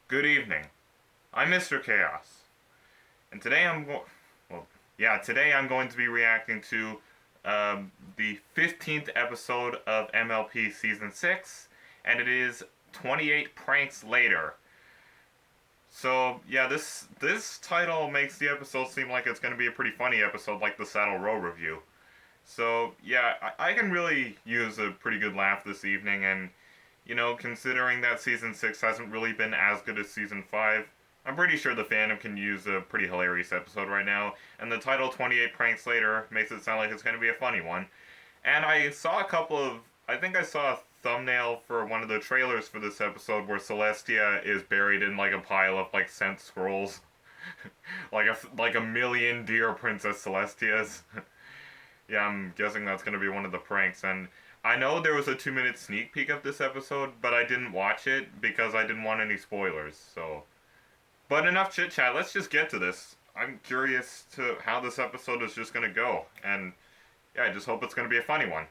Good evening. I'm Mr. Chaos, and today I'm going to be reacting to the 15th episode of MLP Season 6, and it is 28 Pranks Later. So, yeah, this title makes the episode seem like it's going to be a pretty funny episode, like the Saddle Row review. So, yeah, I can really use a pretty good laugh this evening, and considering that Season 6 hasn't really been as good as Season 5, I'm pretty sure the fandom can use a pretty hilarious episode right now, and the title 28 Pranks Later makes it sound like it's going to be a funny one. And I saw I think I saw a thumbnail for one of the trailers for this episode where Celestia is buried in like a pile of like scent scrolls. like a million dear Princess Celestias. Yeah, I'm guessing that's going to be one of the pranks, and I know there was a 2-minute sneak peek of this episode, but I didn't watch it because I didn't want any spoilers, so. But enough chit chat, let's just get to this. I'm curious to how this episode is just gonna go, and yeah, I just hope it's gonna be a funny one.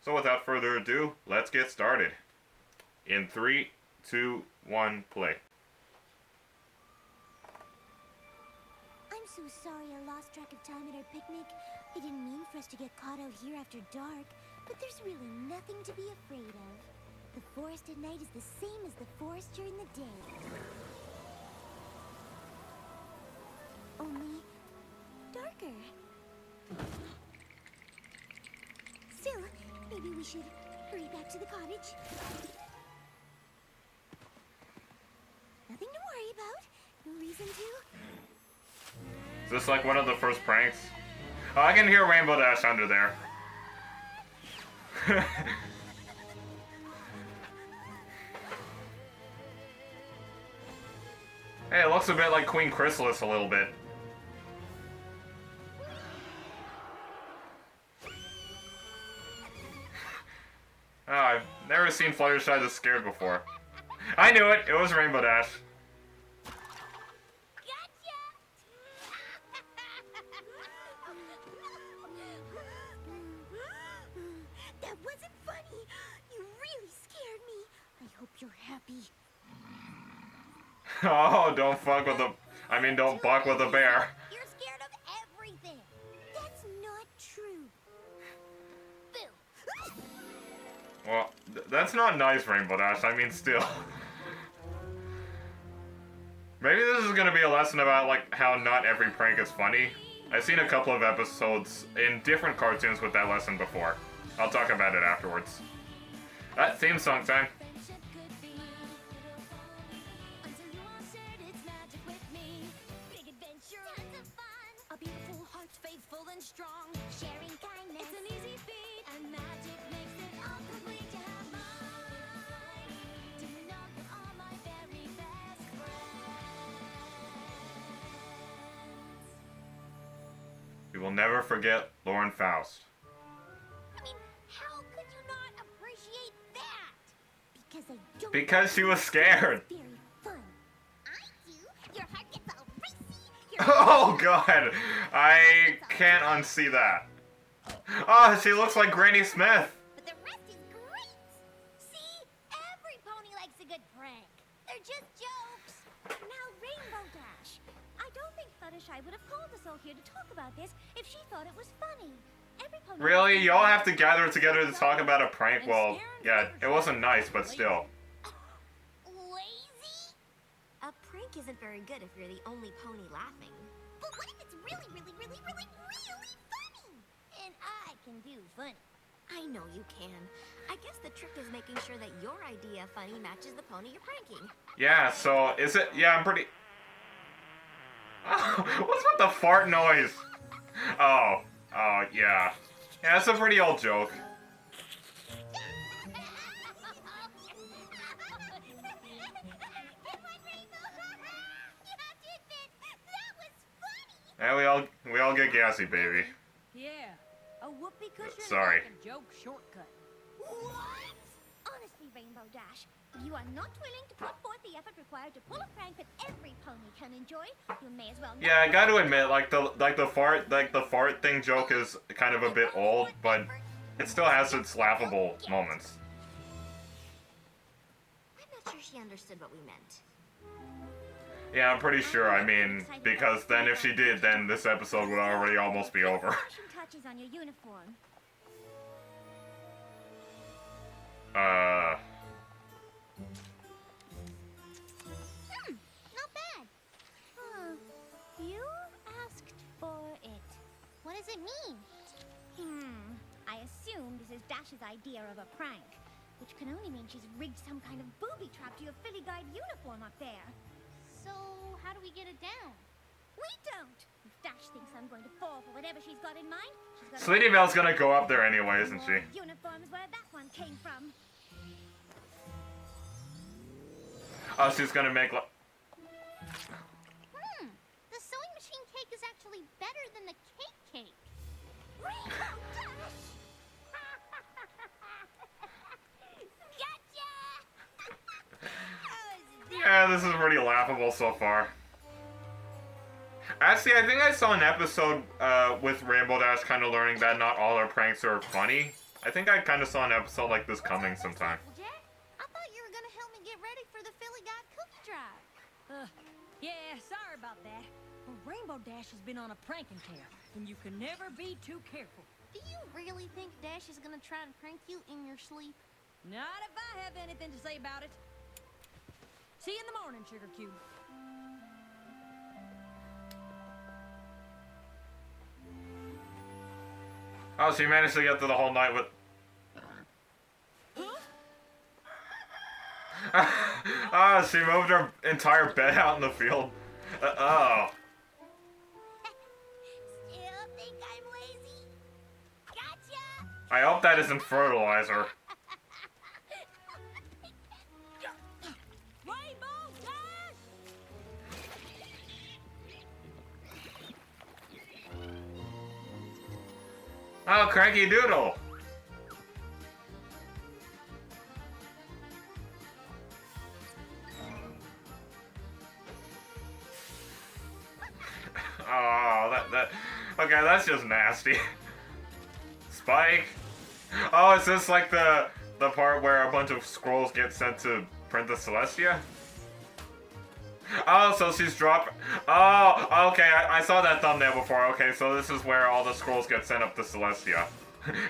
So without further ado, let's get started. In 3, 2, 1, play. I'm so sorry I lost track of time at our picnic. I didn't mean for us to get caught out here after dark. But there's really nothing to be afraid of. The forest at night is the same as the forest during the day. Only darker. Still, maybe we should hurry back to the cottage. Nothing to worry about. No reason to. Is this like one of the first pranks? Oh, I can hear Rainbow Dash under there. Hey, it looks a bit like Queen Chrysalis a little bit. Oh, I've never seen Fluttershy this scared before. I knew it! It was Rainbow Dash. That wasn't funny. You really scared me. I hope you're happy. Oh, don't buck with a bear. You're scared of everything. That's not true. Boo. Well, that's not nice, Rainbow Dash. I mean, still. Maybe this is gonna be a lesson about, like, how not every prank is funny. I've seen a couple of episodes in different cartoons with that lesson before. I'll talk about it afterwards. Theme song time. We will never forget Lauren Faust. I mean, how could you not appreciate that? Because I don't. Because she was scared. Very fun. I do. Your heart gets all racy. Oh god, I can't unsee that. Oh, she looks like Granny Smith. But the rest is great. See, every pony likes a good prank. They're just jokes. Now, Rainbow Dash. I don't think Fluttershy would have called us all here to talk about this if she thought it was funny. Every pony. Really? Y'all have to gather together to talk about a prank? Well, yeah, it wasn't nice, but still. Lazy? A prank isn't very good if you're the only pony laughing. But what if it's really, really, really, really, really funny? And I can do funny. I know you can. I guess the trick is making sure that your idea of funny matches the pony you're pranking. Yeah, so is it? Yeah, I'm pretty. What's with the fart noise? Oh, yeah. Yeah, it's a pretty old joke. Yeah, we all get gassy, baby. Yeah, a whoopee cushion Sorry. like a joke shortcut. What? Honestly, Rainbow Dash, if you are not willing to put forth the effort required to pull a prank that every pony can enjoy, you may as well. Yeah, I got to admit, the fart thing joke is kind of a bit old, but it still has its laughable moments. I'm not sure she understood what we meant. Yeah, I'm pretty sure. I mean, because then if she did, then this episode would already almost be over. Finishing touches on your uniform. Not bad. Huh. You asked for it. What does it mean? I assume this is Dash's idea of a prank, which can only mean she's rigged some kind of booby trap to your Philly Guide uniform up there. So, how do we get it down? We don't! If Dash thinks I'm going to fall for whatever she's got in mind, she's got Sleety Belle's gonna go up there anyway, isn't she? uniforms where that one came from. Oh, she's gonna make The sewing machine cake is actually better than the cake. Yeah, this is pretty laughable so far. Actually, I think I saw an episode with Rainbow Dash kind of learning that not all her pranks are funny. I think I kind of saw an episode like this coming sometime. Jack, I thought you were gonna help me get ready for the Philly Guide cookie drive. Yeah, sorry about that. Well, Rainbow Dash has been on a pranking tear, and you can never be too careful. Do you really think Dash is gonna try and prank you in your sleep? Not if I have anything to say about it. See you in the morning, Sugar Cube. Oh, she managed to get through the whole night with... Ah, she moved her entire bed out in the field. Oh. Still think I'm lazy? Gotcha! I hope that isn't fertilizer. Rainbow Dash! Oh, Cranky Doodle. Oh, okay, that's just nasty. Spike. Oh, is this like the part where a bunch of scrolls get sent to Princess Celestia? Oh, so she's dropping. Oh, okay, I saw that thumbnail before. Okay, so this is where all the scrolls get sent up to Celestia.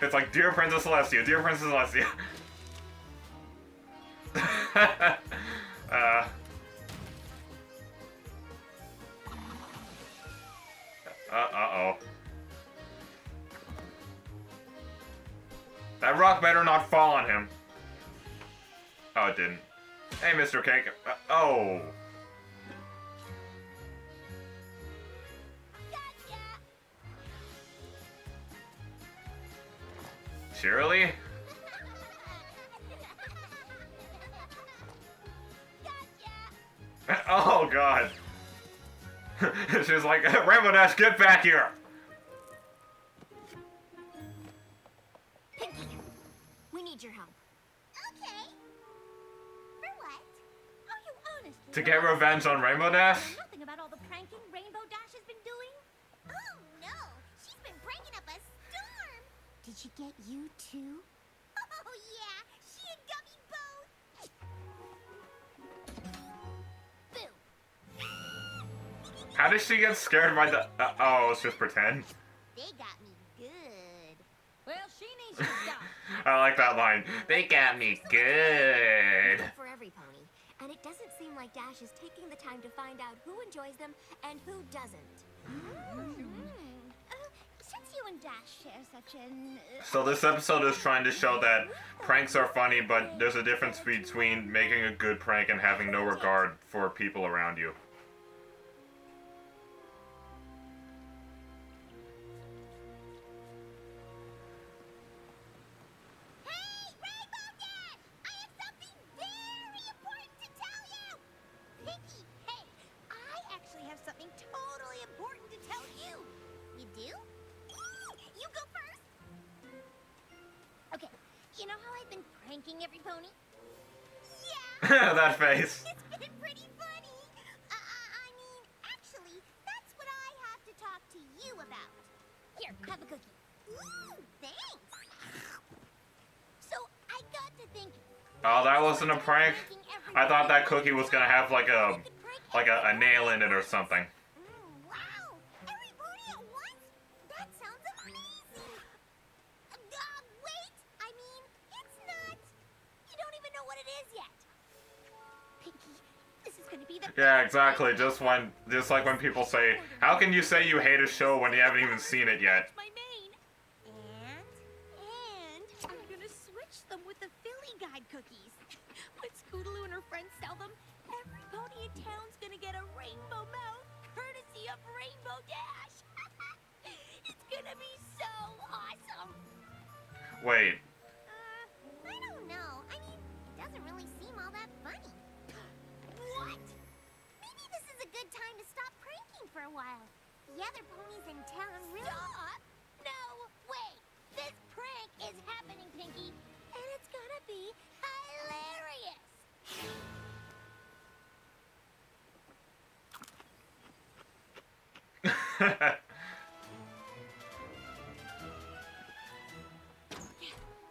It's like, Dear Princess Celestia, Dear Princess Celestia. Uh-oh. That rock better not fall on him. Oh, it didn't. Hey, Mr. Cake. Oh. Shirley? Oh, God. She's like, Rainbow Dash, get back here! Pinky, we need your help. Okay. For what? Are you honest? To get revenge on Rainbow Dash? Nothing about all the pranking Rainbow Dash has been doing? Oh, no. She's been pranking up a storm. Did she get you, too? Oh, yeah. She and Gummy both. Boo. How did she get scared by the... oh, it's just pretend. They got me good. Well, she needs to stop. I like that line. They got me good. For every pony, and it doesn't seem like Dash is taking the time to find out who enjoys them and who doesn't. Since you and Dash share such an... So this episode is trying to show that pranks are funny, but there's a difference between making a good prank and having no regard for people around you. Hey, Rainbow Dash! I have something very important to tell you! Pinky, hey, I actually have something totally important to tell you. You do? You go first. Okay, you know how I've been pranking every pony? Yeah! That face. It's been pretty funny. I mean, actually, that's what I have to talk to you about. Here, have a cookie. Ooh, thanks. So, I got to thinking. Oh, that wasn't a prank? Pranking every I thought that cookie was gonna have like a nail in it or something. Wow! Every pony at once? That sounds amazing! Wait! I mean, it's not. You don't even know what it is yet. Pinky, this is gonna be the Yeah, exactly. Just like when people say, "How can you say you hate a show when you haven't even seen it yet?" My mane. And I'm gonna switch them with the Philly Guide cookies. When Scootaloo and her friends sell them, every pony in town's gonna get a rainbow mouth, courtesy of Rainbow Dash. It's gonna be so awesome. Wait. I don't know. I mean, it doesn't really seem all that funny. What? Maybe this is a good time to stop pranking for a while. The other ponies in town really... Stop! No way! This prank is happening, Pinky, and it's gonna be hilarious.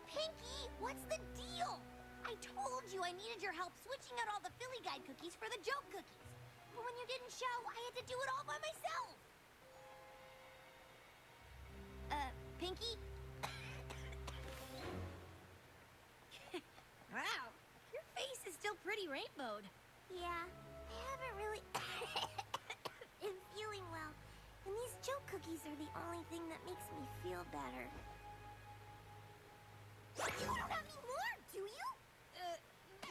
Pinky, what's the deal? I told you I needed your help switching out all the Philly Guide cookies for the joke cookies. But when you didn't show, I had to do it all by myself. Pinky? Wow, your face is still pretty rainbowed. Yeah, I haven't really been feeling well. And these joke cookies are the only thing that makes me feel better. You don't have any more, do you?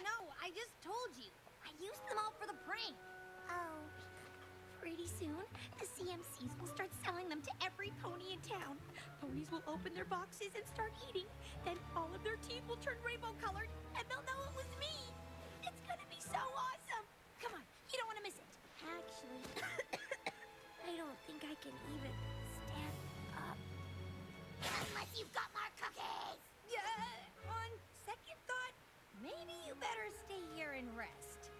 No, I just told you. I used them all for the prank. Oh. Pretty soon, the CMCs will start selling them to every pony in town. Ponies will open their boxes and start eating. Then all of their teeth will turn rainbow colored, and they'll know it was me. It's gonna be so awesome. Come on, you don't want to miss it. Actually, I don't think I can even stand up. Unless you've got more cookies. Yeah, on second thought, maybe you better stay here and rest.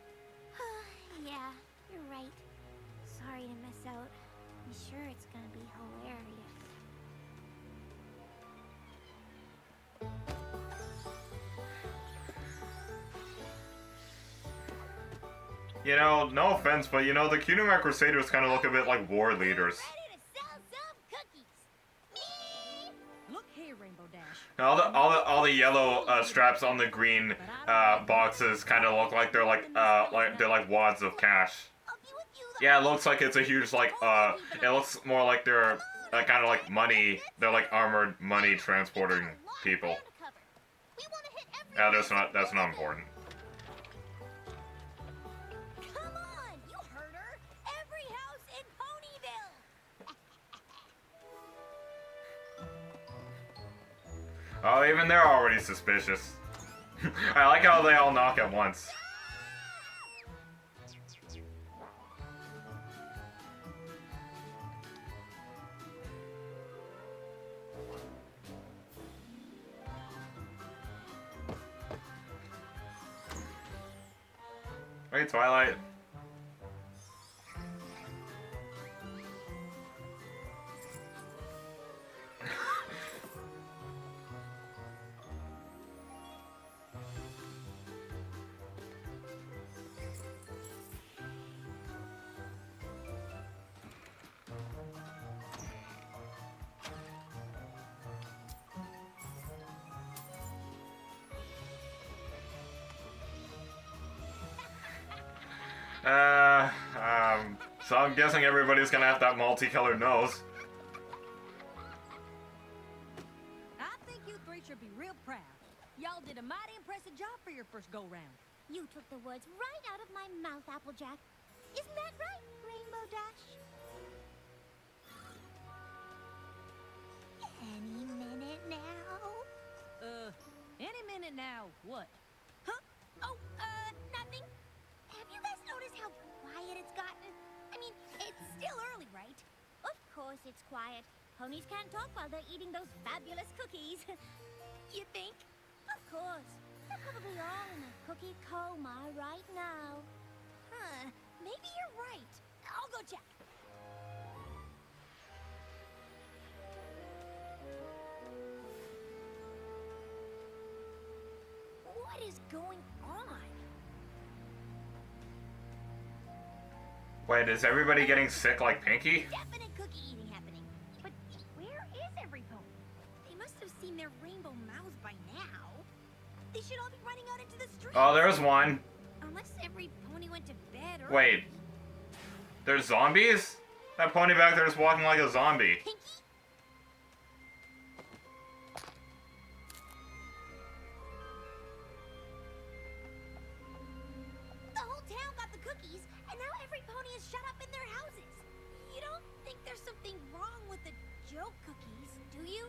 Yeah, you're right. Sorry to miss out. I'm sure it's gonna be hilarious. You know, no offense, but you know, the Cunimate Crusaders kind of look a bit like war leaders. Ready to sell some cookies. Me? Look here, Rainbow Dash. All the yellow straps on the green boxes kind of look like they're like wads of cash. I'll be with you. Yeah, it looks like it's a huge it looks more like they're kind of like money. They're like armored money transporting people. We want to hit every Yeah, that's not important. Come on, you heard her. Every house in Ponyville. Oh, even they're already suspicious. I like how they all knock at once. Wait, Twilight. So I'm guessing everybody's gonna have that multicolored nose. I think you three should be real proud. Y'all did a mighty impressive job for your first go-round. You took the words right out of my mouth, Applejack. Isn't that right, Rainbow Dash? Any minute now. Any minute now, what? Huh? Oh, nothing. Have you guys noticed how quiet it's gotten? I mean, it's still early, right? Of course it's quiet. Ponies can't talk while they're eating those fabulous cookies. You think? Of course. They're probably all in a cookie coma right now. Huh. Maybe you're right. I'll go check. What is going on? Wait, is everybody getting sick like Pinky? Definite cookie eating happening. But where is every pony? They must have seen their rainbow mouths by now. They should all be running out into the street. Oh, there's one. Unless every pony went to bed early. Wait. There's zombies? That pony back there is walking like a zombie. Pinky? The whole town got the cookies, and now every pony is shut up in their houses. You don't think there's something wrong with the joke cookies, do you?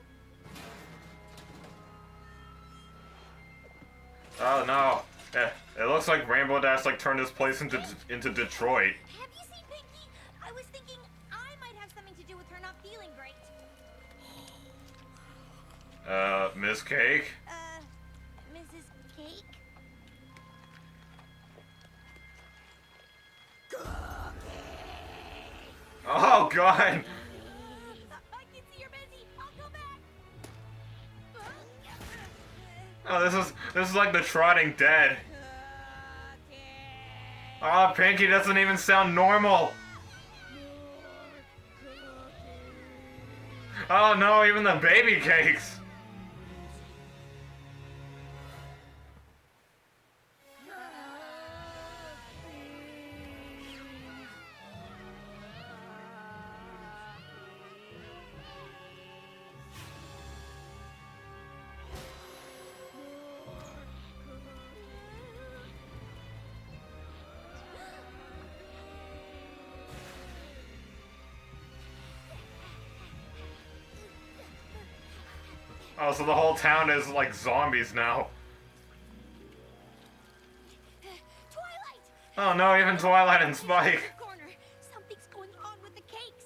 Oh no. It looks like Rainbow Dash like turned this place into Detroit. Have you seen Pinky? I was thinking I might have something to do with her not feeling great. Miss Cake? Mrs. Cake? Oh god! I can see you're busy. I'll go back. Oh, this is like the Trotting Dead. Oh, Pinky doesn't even sound normal. Oh no, even the baby cakes. Oh, so the whole town is like zombies now. Twilight! Oh no, even Twilight and Spike. Corner. Something's going on with the cakes.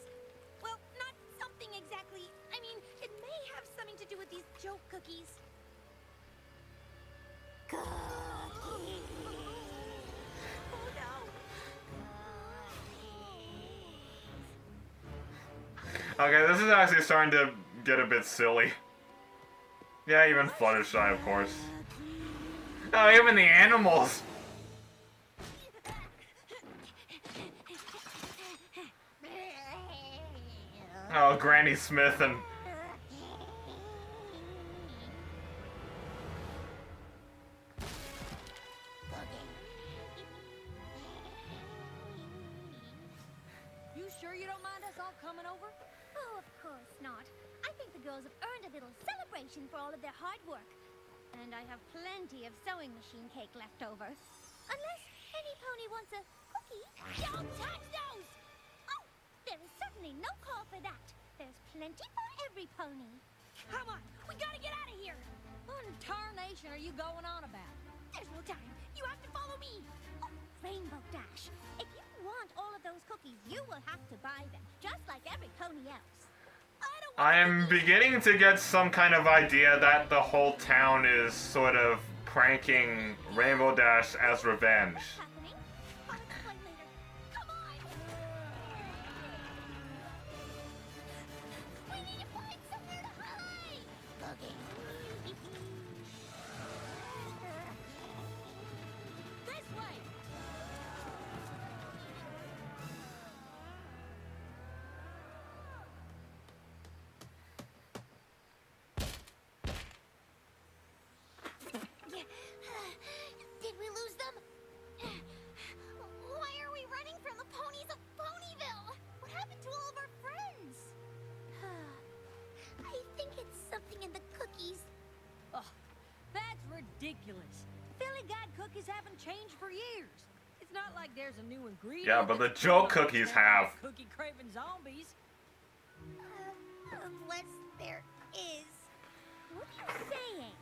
Well, not something exactly. I mean, it may have something to do with these joke cookies. Oh no. Okay, this is actually starting to get a bit silly. Yeah, even Fluttershy, of course. Oh, even the animals! Oh, Granny Smith and... You sure you don't mind us all coming over? Oh, of course not. I think the girls have earned a little celebration for all of their hard work. And I have plenty of sewing machine cake left over. Unless any pony wants a cookie. Don't touch those! Oh, there is certainly no call for that. There's plenty for every pony. Come on, we gotta get out of here. What in tarnation are you going on about? There's no time. You have to follow me. Oh, Rainbow Dash. If you want all of those cookies, you will have to buy them, just like every pony else. I am beginning to get some kind of idea that the whole town is sort of pranking Rainbow Dash as revenge. What's happening? I'll explain later. Come on! We need to find somewhere to hide! This way! Did we lose them? Why are we running from the ponies of Ponyville? What happened to all of our friends? I think it's something in the cookies. Oh, that's ridiculous. Philly Guide cookies haven't changed for years. It's not like there's a new ingredient. Yeah, but the that's joke killing cookies us now, have. Cookie craving zombies. Unless there is. What are you saying?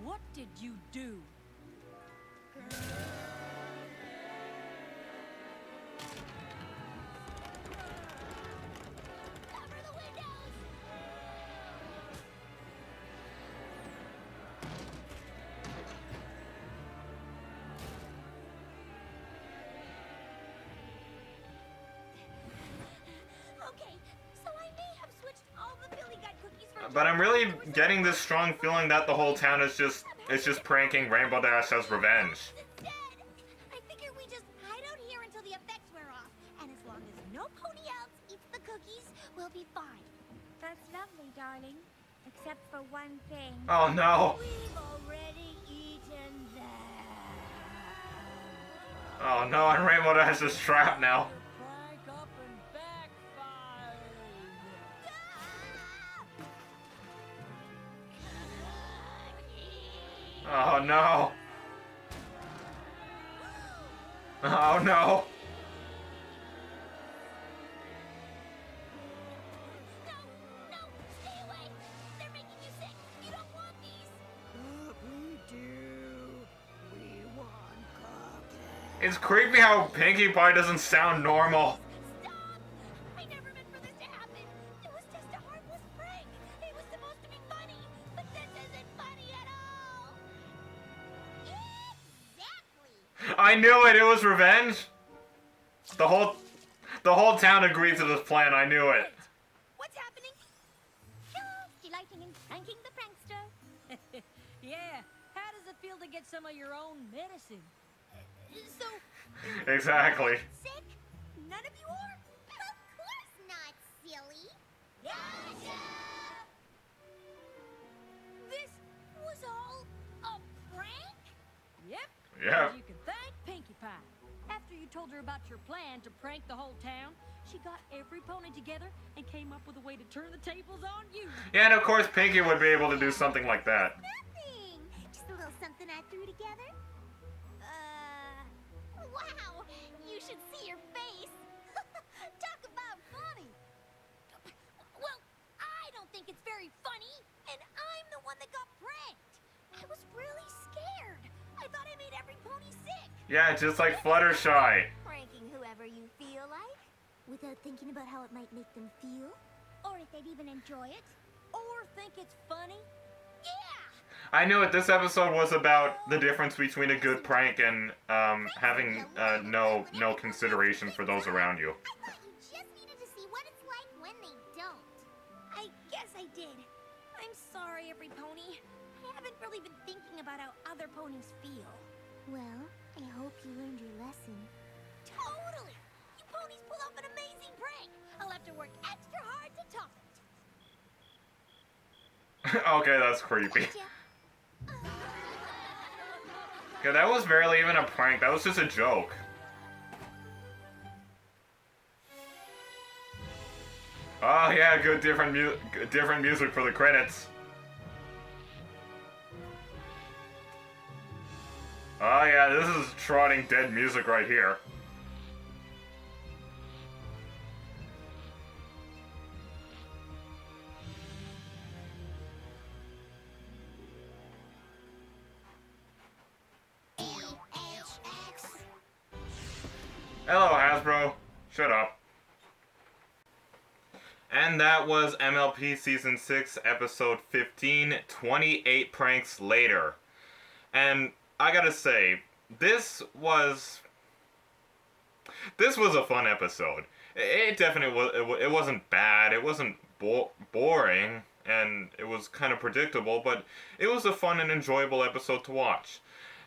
What did you do? Cover the windows! Okay, so I may have switched all the Billy Guide cookies for But I'm really getting this strong feeling that the whole town is just pranking Rainbow Dash as revenge. instead. I figure we just hide out here until the effects wear off, and will be fine. That's lovely, darling. Except for one thing. Oh no. We've already eaten them. Oh no, and Rainbow Dash is trapped now. Prank up and backfired. Oh no. Oh no. No, no, stay away. They're making you sick. You don't want these. But we do. We want cookies. It's creepy how Pinkie Pie doesn't sound normal. Stop! I never meant for this to happen. It was just a harmless prank. It was supposed to be funny, but this isn't funny at all. Exactly. I knew it. It was revenge. The whole town agreed to this plan. I knew it. What's happening? Delighting in pranking the prankster. Yeah, how does it feel to get some of your own medicine? So, Exactly. sick? None of you are? Of course not, silly. Gotcha! This was all a prank? Yep. Yeah. You can thank Pinkie Pie. After you told her about your plan to prank the whole town, she got every pony together and came up with a way to turn the tables on you. Yeah, and of course Pinkie would be able to do something like that. Nothing. Just a little something I threw together. Wow! You should see your face. Talk about funny. Well, I don't think it's very funny, and I'm the one that got pranked. I was really scared. I thought I made every pony sick. Yeah, just like Fluttershy. Pranking whoever you feel like, without thinking about how it might make them feel, or if they'd even enjoy it. Or think it's funny. Yeah! I knew it. This episode was about the difference between a good prank and having no consideration for those around you. I thought you just needed to see what it's like when they don't. I guess I did. I'm sorry, every pony. I haven't really been thinking about how other ponies feel. Well, I hope you learned your lesson. Totally! You ponies pulled off an amazing prank. I'll have to work extra hard to top it. Okay, that's creepy. Gotcha. Yeah, that was barely even a prank. That was just a joke. Oh yeah, good different music for the credits. Oh yeah, this is trotting dead music right here. Hello, Hasbro. Shut up. And that was MLP Season 6, Episode 15, 28 Pranks Later. And I gotta say, this was a fun episode. It definitely was. It wasn't bad. It wasn't boring, and it was kind of predictable, but it was a fun and enjoyable episode to watch.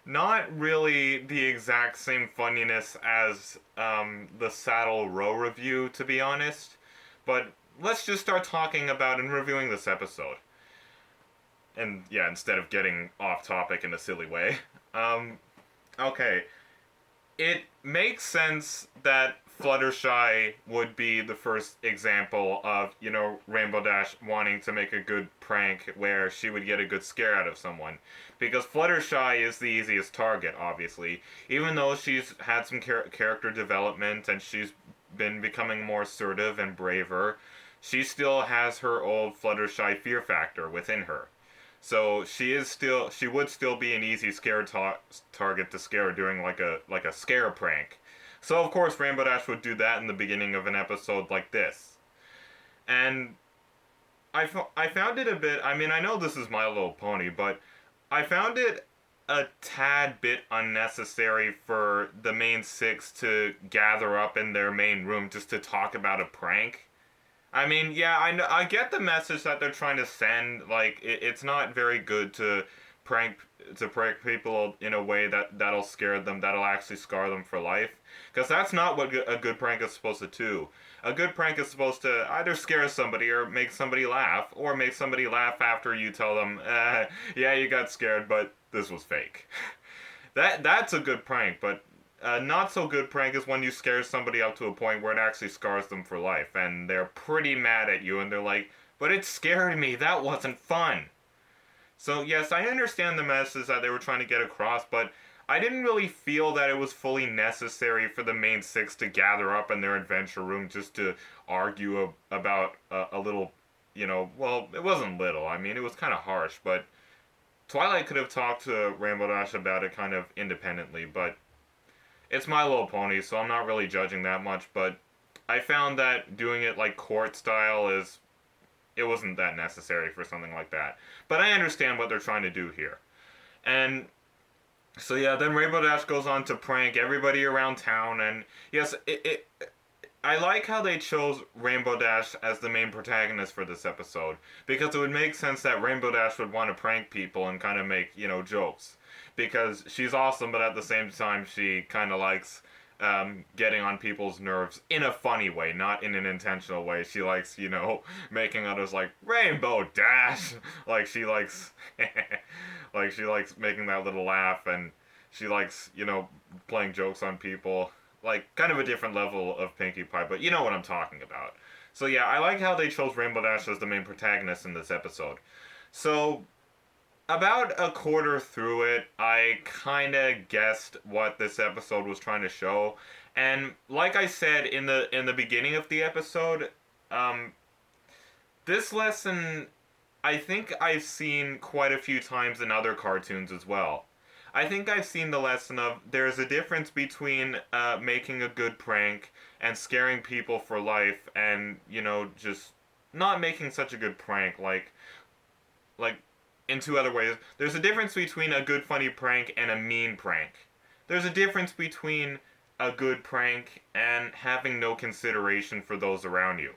Not really the exact same funniness as the Saddle Row review, to be honest. But let's just start talking about and reviewing this episode. And yeah, instead of getting off topic in a silly way. Okay. It makes sense that Fluttershy would be the first example of, Rainbow Dash wanting to make a good prank where she would get a good scare out of someone. Because Fluttershy is the easiest target, obviously. Even though she's had some character development and she's been becoming more assertive and braver, she still has her old Fluttershy fear factor within her. So she would still be an easy scare target to scare during like a scare prank. So of course Rainbow Dash would do that in the beginning of an episode like this. And I found it a bit, I know this is My Little Pony, but I found it a tad bit unnecessary for the main six to gather up in their main room just to talk about a prank. Yeah, I get the message that they're trying to send. Like, it's not very good to prank people in a way that'll scare them, that'll actually scar them for life. Because that's not what a good prank is supposed to do. A good prank is supposed to either scare somebody or make somebody laugh, or make somebody laugh after you tell them, yeah, you got scared, but this was fake. That's a good prank, but a not so good prank is when you scare somebody up to a point where it actually scars them for life, and they're pretty mad at you, and they're like, but it scared me, that wasn't fun. So yes, I understand the message that they were trying to get across, but I didn't really feel that it was fully necessary for the main six to gather up in their adventure room just to argue about a little, well, it wasn't little, I mean, it was kind of harsh, but Twilight could have talked to Rainbow Dash about it kind of independently, but it's My Little Pony, so I'm not really judging that much, but I found that doing it like court style it wasn't that necessary for something like that. But I understand what they're trying to do here. And so yeah, then Rainbow Dash goes on to prank everybody around town, and yes, I like how they chose Rainbow Dash as the main protagonist for this episode, because it would make sense that Rainbow Dash would want to prank people and kind of make, jokes. Because she's awesome, but at the same time, she kind of likes getting on people's nerves in a funny way, not in an intentional way. She likes, making others like, Rainbow Dash! Like, she likes, like, she likes making that little laugh, and she likes, playing jokes on people. Like, kind of a different level of Pinkie Pie, but you know what I'm talking about. So yeah, I like how they chose Rainbow Dash as the main protagonist in this episode. So, about a quarter through it, I kind of guessed what this episode was trying to show. And like I said in the beginning of the episode, this lesson, I think I've seen quite a few times in other cartoons as well. I think I've seen the lesson of there's a difference between making a good prank and scaring people for life, and just not making such a good prank, like in two other ways. There's a difference between a good funny prank and a mean prank. There's a difference between a good prank and having no consideration for those around you.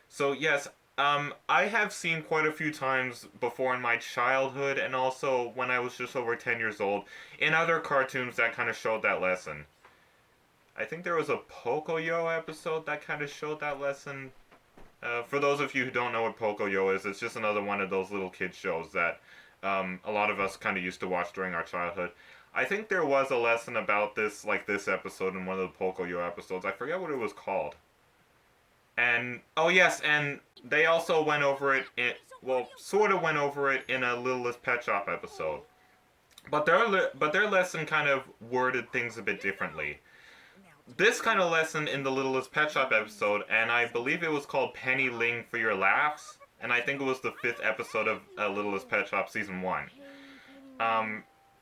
So yes, I have seen quite a few times before in my childhood, and also when I was just over 10 years old, in other cartoons that kind of showed that lesson. I think there was a Pocoyo episode that kind of showed that lesson. For those of you who don't know what Pocoyo is, it's just another one of those little kid shows that a lot of us kind of used to watch during our childhood. I think there was a lesson about this, like this episode in one of the Pocoyo episodes. I forget what it was called. And, oh yes, and they also went over it, sort of went over it in a Littlest Pet Shop episode. But their lesson kind of worded things a bit differently. This kind of lesson in the Littlest Pet Shop episode, and I believe it was called Penny Ling for Your Laughs, and I think it was the 5th episode of Littlest Pet Shop Season 1.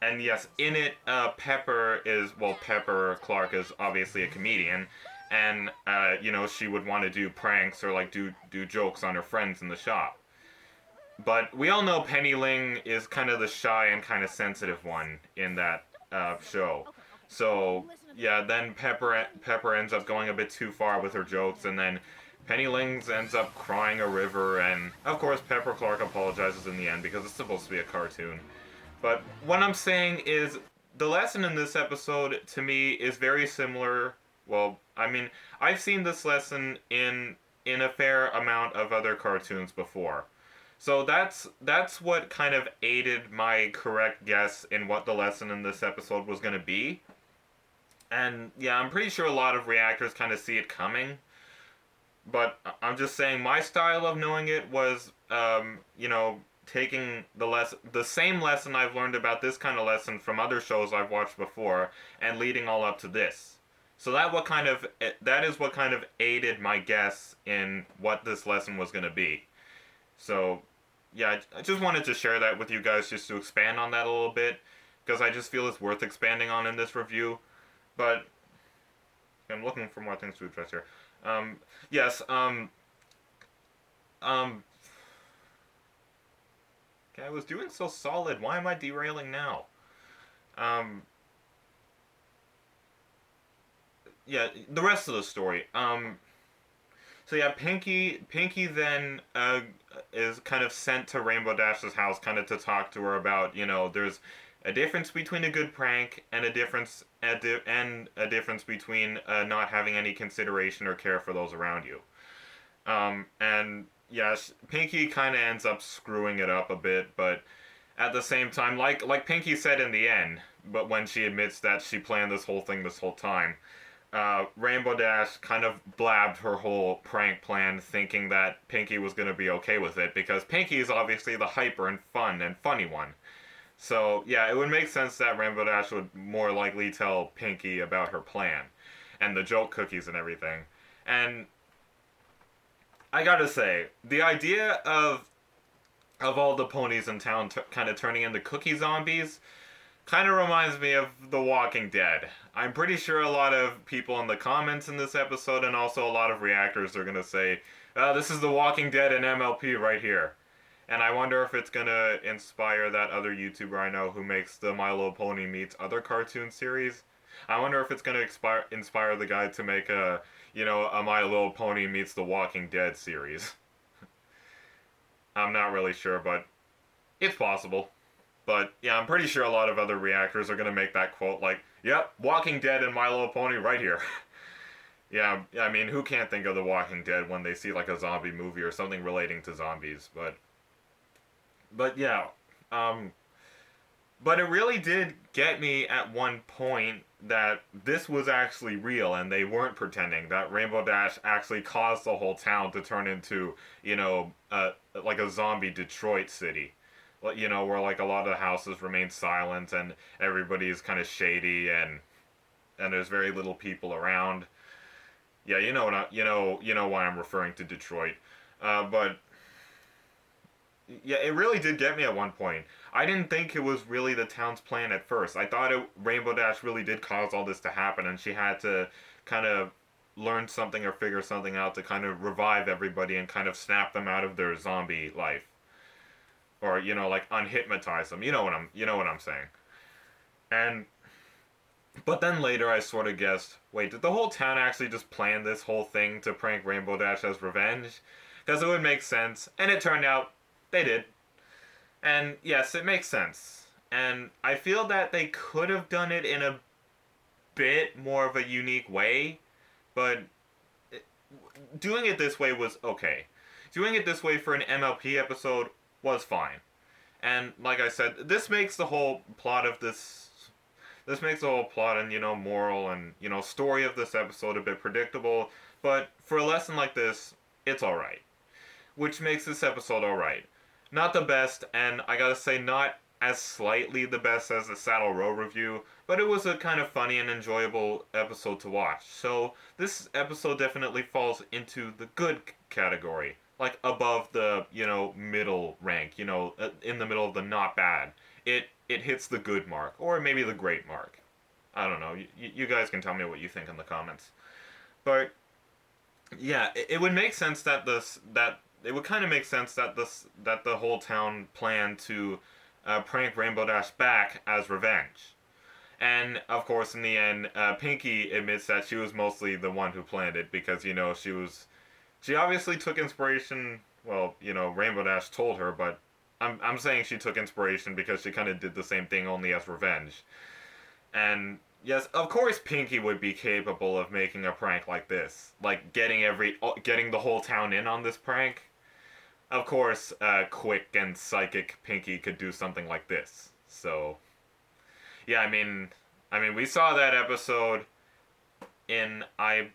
And yes, in it, Pepper Clark is obviously a comedian, and, she would want to do pranks or, like, do jokes on her friends in the shop. But we all know Penny Ling is kind of the shy and kind of sensitive one in that show. So, yeah, then Pepper ends up going a bit too far with her jokes, and then Penny Ling ends up crying a river, and of course Pepper Clark apologizes in the end because it's supposed to be a cartoon. But what I'm saying is, the lesson in this episode, to me, is very similar. Well, I mean, I've seen this lesson in a fair amount of other cartoons before. So that's what kind of aided my correct guess in what the lesson in this episode was going to be. And yeah, I'm pretty sure a lot of reactors kind of see it coming. But I'm just saying my style of knowing it was, taking the same lesson I've learned about this kind of lesson from other shows I've watched before and leading all up to this. So that is what kind of aided my guess in what this lesson was going to be. So, yeah, I just wanted to share that with you guys just to expand on that a little bit, because I just feel it's worth expanding on in this review. But I'm looking for more things to address here. Yes, okay, I was doing so solid. Why am I derailing now? Yeah, the rest of the story. So yeah, Pinky then is kind of sent to Rainbow Dash's house, kind of to talk to her about, there's a difference between a good prank and a difference between not having any consideration or care for those around you. And yes, Pinky kind of ends up screwing it up a bit, but at the same time, like Pinky said in the end, but when she admits that she planned this whole thing this whole time, Rainbow Dash kind of blabbed her whole prank plan, thinking that Pinky was going to be okay with it, because Pinky is obviously the hyper and fun and funny one. So, yeah, it would make sense that Rainbow Dash would more likely tell Pinky about her plan, and the joke cookies and everything. And I gotta say, the idea of all the ponies in town kind of turning into cookie zombies kind of reminds me of The Walking Dead. I'm pretty sure a lot of people in the comments in this episode and also a lot of reactors are going to say, this is The Walking Dead and MLP right here. And I wonder if it's going to inspire that other YouTuber I know who makes the My Little Pony meets other cartoon series. I wonder if it's going to inspire the guy to make a My Little Pony meets The Walking Dead series. I'm not really sure, but it's possible. But yeah, I'm pretty sure a lot of other reactors are going to make that quote like, yep, Walking Dead and My Little Pony right here. Yeah, I mean, who can't think of The Walking Dead when they see like a zombie movie or something relating to zombies? But yeah, but it really did get me at one point that this was actually real and they weren't pretending, that Rainbow Dash actually caused the whole town to turn into, like a zombie Detroit city. Where like a lot of the houses remain silent and everybody's kind of shady and there's very little people around. Yeah, you know why I'm referring to Detroit. But yeah, it really did get me at one point. I didn't think it was really the town's plan at first. I thought Rainbow Dash really did cause all this to happen, and she had to kind of learn something or figure something out to kind of revive everybody and kind of snap them out of their zombie life. Or, like unhypnotize them. You know what I'm saying. But then later I sort of guessed, wait, did the whole town actually just plan this whole thing to prank Rainbow Dash as revenge? Because it would make sense, and it turned out they did. And yes, it makes sense. And I feel that they could have done it in a bit more of a unique way, but doing it this way was okay. Doing it this way for an MLP episode was fine. And like I said, this makes the whole plot of this makes the whole plot and, moral and, story of this episode a bit predictable, but for a lesson like this, it's alright. Which makes this episode alright. Not the best, and I gotta say, not as slightly the best as the Saddle Row review, but it was a kind of funny and enjoyable episode to watch. So this episode definitely falls into the good category. Like above the, middle rank, in the middle of the not bad. It hits the good mark, or maybe the great mark. I don't know. You guys can tell me what you think in the comments. But yeah, it would make sense that it would kind of make sense that the whole town planned to prank Rainbow Dash back as revenge. And of course, in the end, Pinky admits that she was mostly the one who planned it because she obviously took inspiration. Well, Rainbow Dash told her, but I'm saying she took inspiration because she kind of did the same thing only as revenge. And yes, of course Pinky would be capable of making a prank like this. Like getting the whole town in on this prank. Of course, quick and psychic Pinky could do something like this. So, yeah, I mean, we saw that episode in, I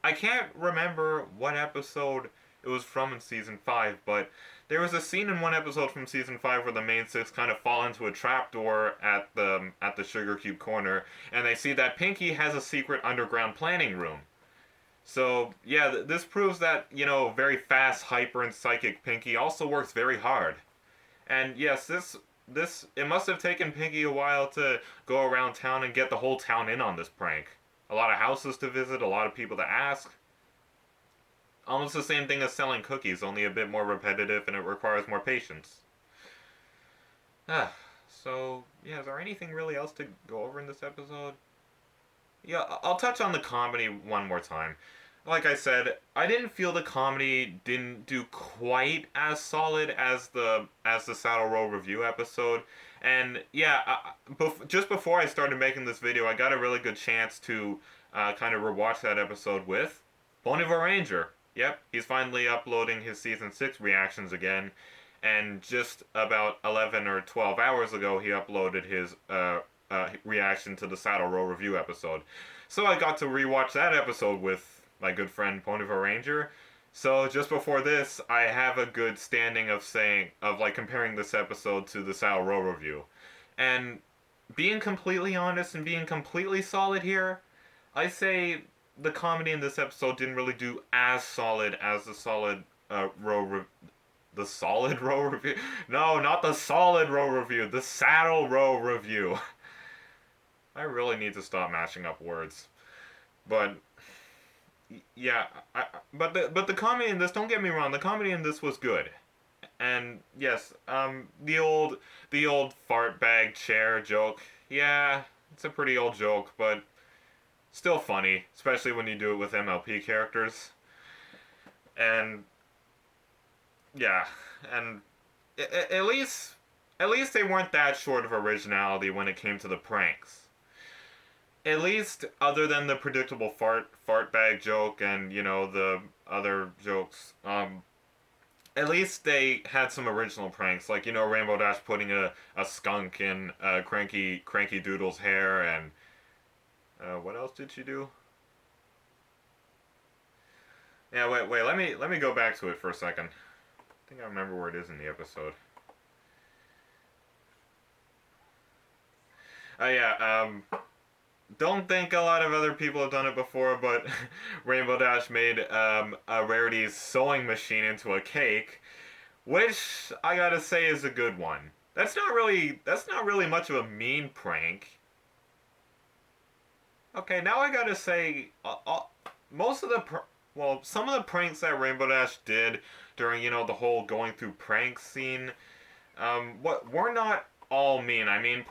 can't remember what episode it was from in season 5, but there was a scene in one episode from season 5 where the main six kind of fall into a trapdoor at the Sugar Cube corner, and they see that Pinky has a secret underground planning room. So yeah, this proves that very fast, hyper, and psychic Pinky also works very hard. And yes, it must have taken Pinky a while to go around town and get the whole town in on this prank. A lot of houses to visit, a lot of people to ask. Almost the same thing as selling cookies, only a bit more repetitive and it requires more patience. So, yeah, is there anything really else to go over in this episode? Yeah, I'll touch on the comedy one more time. Like I said, I didn't feel the comedy didn't do quite as solid as the Saddle Row review episode. And yeah, just before I started making this video, I got a really good chance to kind of rewatch that episode with Bonneville Ranger. Yep, he's finally uploading his season 6 reactions again. And just about 11 or 12 hours ago, he uploaded his reaction to the Saddle Row review episode. So I got to rewatch that episode with my good friend Bonneville Ranger. So just before this, I have a good standing of comparing this episode to the Saddle Row review. And being completely honest and being completely solid here, I say the comedy in this episode didn't really do as solid as the solid the solid row review. No, not the solid row review. The Saddle Row review. I really need to stop mashing up words. But yeah, but the comedy in this, don't get me wrong, the comedy in this was good. And yes, the old fart bag chair joke. Yeah, it's a pretty old joke, but still funny, especially when you do it with MLP characters. And yeah, and at least they weren't that short of originality when it came to the pranks. At least, other than the predictable fart bag joke and the other jokes, at least they had some original pranks, like Rainbow Dash putting a skunk in Cranky Doodle's hair, and what else did she do? Yeah, wait, let me go back to it for a second. I think I remember where it is in the episode. Oh yeah, don't think a lot of other people have done it before, but Rainbow Dash made a Rarity's sewing machine into a cake, which I gotta say is a good one. That's not really much of a mean prank. Okay, now I gotta say, some of the pranks that Rainbow Dash did during the whole going through pranks scene, were not all mean. I mean,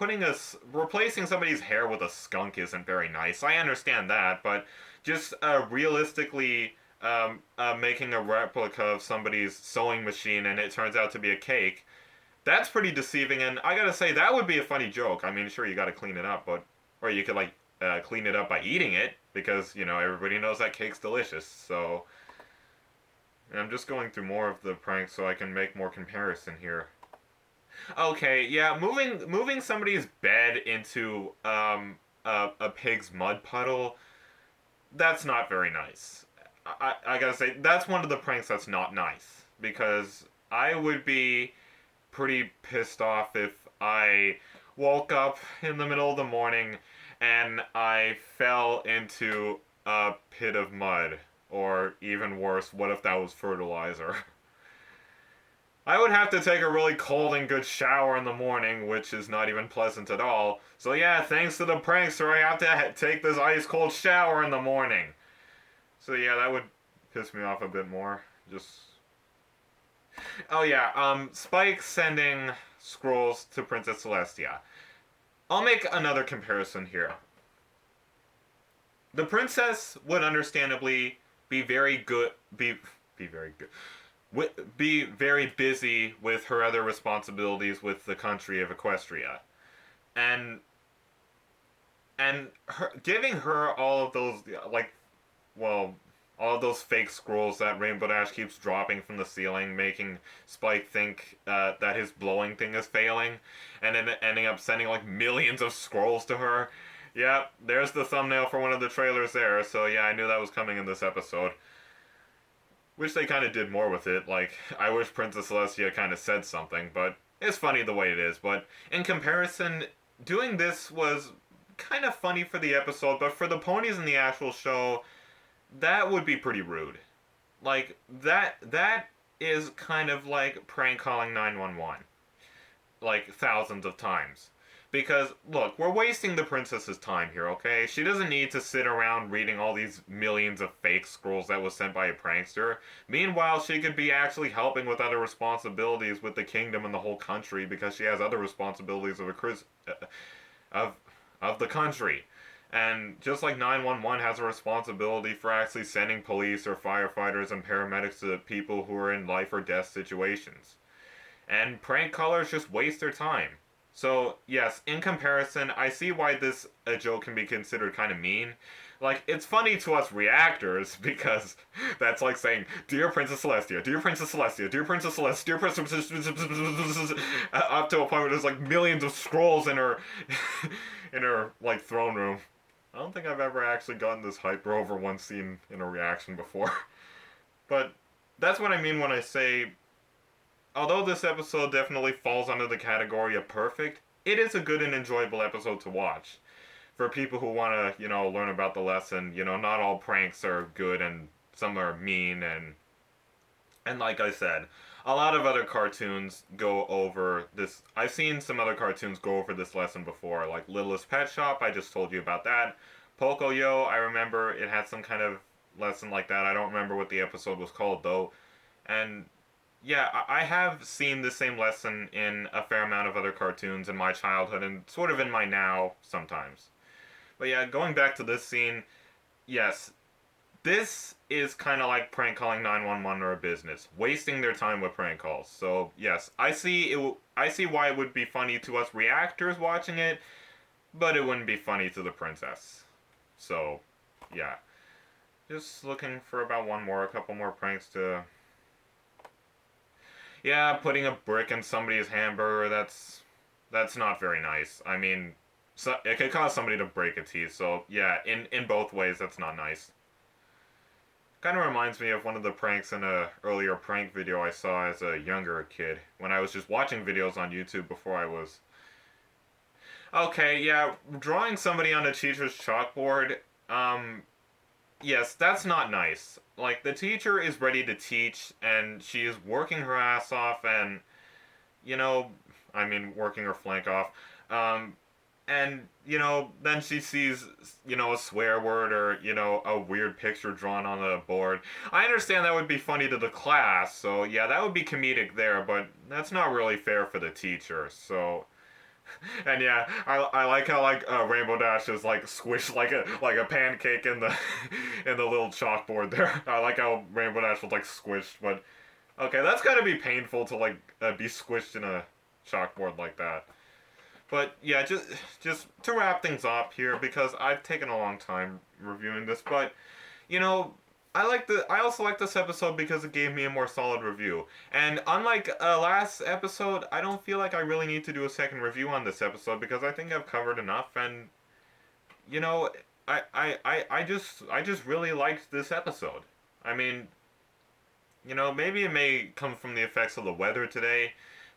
replacing somebody's hair with a skunk isn't very nice. I understand that, but just realistically making a replica of somebody's sewing machine and it turns out to be a cake, that's pretty deceiving. And I gotta say, that would be a funny joke. I mean, sure, you gotta clean it up, or you could clean it up by eating it, because everybody knows that cake's delicious. So I'm just going through more of the pranks so I can make more comparison here. Okay, yeah, moving somebody's bed into a pig's mud puddle, that's not very nice. I gotta say, that's one of the pranks that's not nice, because I would be pretty pissed off if I woke up in the middle of the morning and I fell into a pit of mud. Or even worse, what if that was fertilizer? I would have to take a really cold and good shower in the morning, which is not even pleasant at all. So yeah, thanks to the prankster, I have to take this ice cold shower in the morning. So yeah, that would piss me off a bit more. Oh yeah, Spike sending scrolls to Princess Celestia. I'll make another comparison here. The princess would understandably be very busy with her other responsibilities with the country of Equestria, and giving her all of those all of those fake scrolls that Rainbow Dash keeps dropping from the ceiling, making Spike think that his blowing thing is failing, and then ending up sending millions of scrolls to her. Yeah, there's the thumbnail for one of the trailers there, so yeah, I knew that was coming in this episode. Wish they kind of did more with it, I wish Princess Celestia kind of said something, but it's funny the way it is. But in comparison, doing this was kind of funny for the episode, but for the ponies in the actual show, that would be pretty rude. That is kind of like prank calling 911. Thousands of times. Because, look, we're wasting the princess's time here, okay? She doesn't need to sit around reading all these millions of fake scrolls that was sent by a prankster. Meanwhile, she could be actually helping with other responsibilities with the kingdom and the whole country because she has other responsibilities of, of the country. And just like 911 has a responsibility for actually sending police or firefighters and paramedics to people who are in life or death situations. And prank callers just waste their time. So, yes, in comparison, I see why this joke can be considered kind of mean. Like, it's funny to us reactors because that's like saying, Dear Princess Celestia, Dear Princess Celestia, Dear Princess Celestia, Dear Princess up to a point where there's like millions of scrolls in her, in her, like, throne room. I don't think I've ever actually gotten this hyper over one scene in a reaction before. But that's what I mean when I say, although this episode definitely falls under the category of perfect, it is a good and enjoyable episode to watch. For people who want to, learn about the lesson, not all pranks are good and some are mean and like I said, a lot of other cartoons go over this. I've seen some other cartoons go over this lesson before, like Littlest Pet Shop, I just told you about that. Pocoyo, I remember it had some kind of lesson like that. I don't remember what the episode was called though. And yeah, I have seen the same lesson in a fair amount of other cartoons in my childhood and sort of in my now sometimes. But yeah, going back to this scene, yes, this is kind of like prank calling 911 or a business, wasting their time with prank calls. So yes, I see why it would be funny to us reactors watching it, but it wouldn't be funny to the princess. So yeah, just looking for about a couple more pranks to. Yeah, putting a brick in somebody's hamburger, that's not very nice. I mean, so it could cause somebody to break a teeth, so yeah, in both ways, that's not nice. Kind of reminds me of one of the pranks in a earlier prank video I saw as a younger kid, when I was just watching videos on YouTube before I was. Okay, yeah, drawing somebody on a teacher's chalkboard, yes, that's not nice. Like, the teacher is ready to teach, and she is working her ass off, and, working her flank off. And, then she sees, a swear word or, a weird picture drawn on the board. I understand that would be funny to the class, so yeah, that would be comedic there, but that's not really fair for the teacher, so. And yeah, I like how Rainbow Dash is like squished like a pancake in the in the little chalkboard there. I like how Rainbow Dash was like squished, but okay, that's gotta be painful to be squished in a chalkboard like that. But yeah, just to wrap things up here because I've taken a long time reviewing this, but I also like this episode because it gave me a more solid review. And unlike last episode, I don't feel like I really need to do a second review on this episode because I think I've covered enough. And I just really liked this episode. I mean, maybe it may come from the effects of the weather today,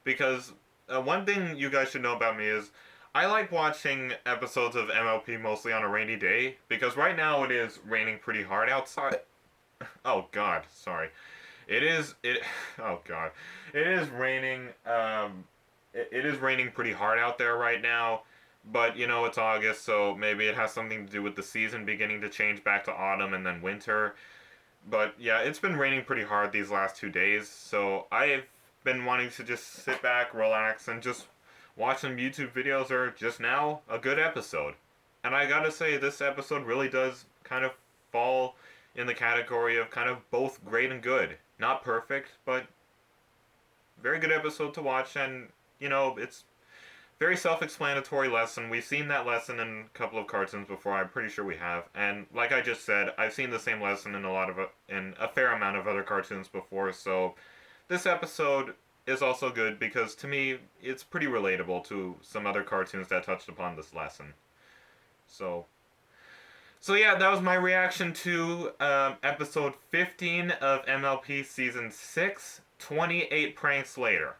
because one thing you guys should know about me is I like watching episodes of MLP mostly on a rainy day because right now it is raining pretty hard outside. Oh God, sorry. Oh God. It is raining, it is raining pretty hard out there right now, but it's August, so maybe it has something to do with the season beginning to change back to autumn and then winter. But yeah, it's been raining pretty hard these last 2 days, so I've been wanting to just sit back, relax, and just watch some YouTube videos or just now a good episode. And I gotta say, this episode really does kind of fall in the category of kind of both great and good. Not perfect, but very good episode to watch, and, it's very self-explanatory lesson. We've seen that lesson in a couple of cartoons before, I'm pretty sure we have. And like I just said, I've seen the same lesson in in a fair amount of other cartoons before, so this episode is also good because to me, it's pretty relatable to some other cartoons that touched upon this lesson. So yeah, that was my reaction to episode 15 of MLP Season 6, 28 Pranks Later.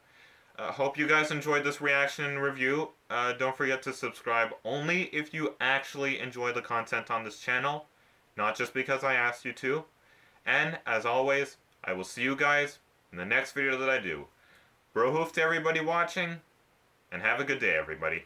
Hope you guys enjoyed this reaction and review. Don't forget to subscribe only if you actually enjoy the content on this channel, not just because I asked you to. And, as always, I will see you guys in the next video that I do. Bro hoof to everybody watching, and have a good day, everybody.